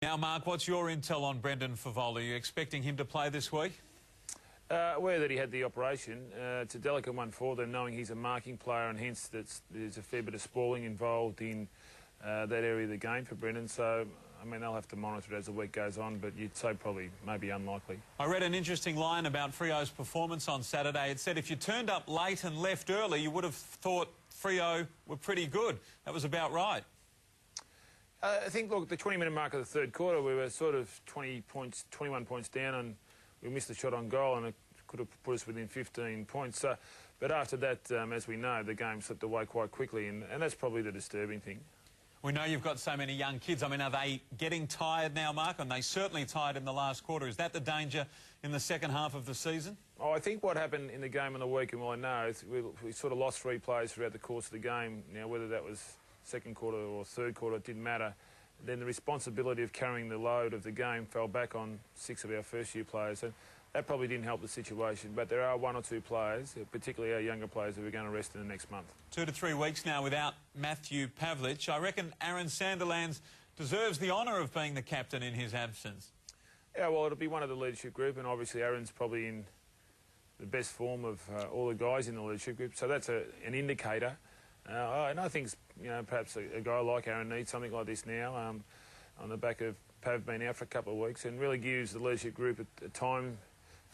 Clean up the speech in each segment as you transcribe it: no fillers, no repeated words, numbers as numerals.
Now, Mark, what's your intel on Brendan Favola? Are you expecting him to play this week? Aware that he had the operation. It's a delicate one for them, knowing he's a marking player, and hence there's a fair bit of spalling involved in that area of the game for Brendan. So, I mean, they'll have to monitor it as the week goes on, but you'd say probably maybe unlikely. I read an interesting line about Freo's performance on Saturday. It said if you turned up late and left early, you would have thought Freo were pretty good. That was about right. I think, look, the 20-minute mark of the third quarter, we were sort of 21 points down, and we missed a shot on goal, and it could have put us within 15 points. But after that, as we know, the game slipped away quite quickly, and that's probably the disturbing thing. We know you've got so many young kids. I mean, are they getting tired now, Mark? And they certainly tired in the last quarter. Is that the danger in the second half of the season? Oh, I think what happened in the game on the weekend, well, I know, is we sort of lost 3 players throughout the course of the game. Now, whether that was second quarter or third quarter, it didn't matter. Then the responsibility of carrying the load of the game fell back on 6 of our first-year players. And that probably didn't help the situation. But there are 1 or 2 players, particularly our younger players, that we're going to rest in the next month. 2 to 3 weeks now without Matthew Pavlich. I reckon Aaron Sandilands deserves the honour of being the captain in his absence. Yeah, well, it'll be one of the leadership group, and obviously Aaron's probably in the best form of all the guys in the leadership group. So that's an indicator. And I think, you know, perhaps a guy like Aaron needs something like this now, on the back of Pav being out for a couple of weeks, and really gives the leadership group a time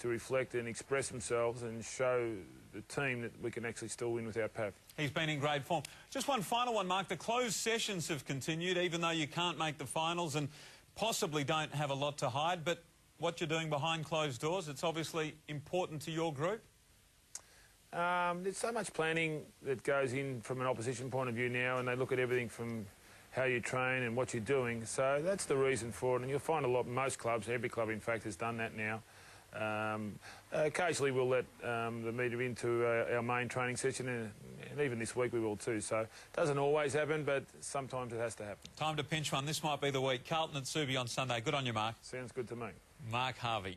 to reflect and express themselves and show the team that we can actually still win without Pav. He's been in great form. Just one final one, Mark. The closed sessions have continued, even though you can't make the finals and possibly don't have a lot to hide. But what you're doing behind closed doors, it's obviously important to your group. There's so much planning that goes in from an opposition point of view now, and they look at everything from how you train and what you're doing. So that's the reason for it, and you'll find most clubs, every club in fact, has done that now. Occasionally we'll let the media into our main training session, and even this week we will too. So it doesn't always happen, but sometimes it has to happen. Time to pinch one. This might be the week. Carlton and Subi on Sunday. Good on you, Mark. Sounds good to me. Mark Harvey.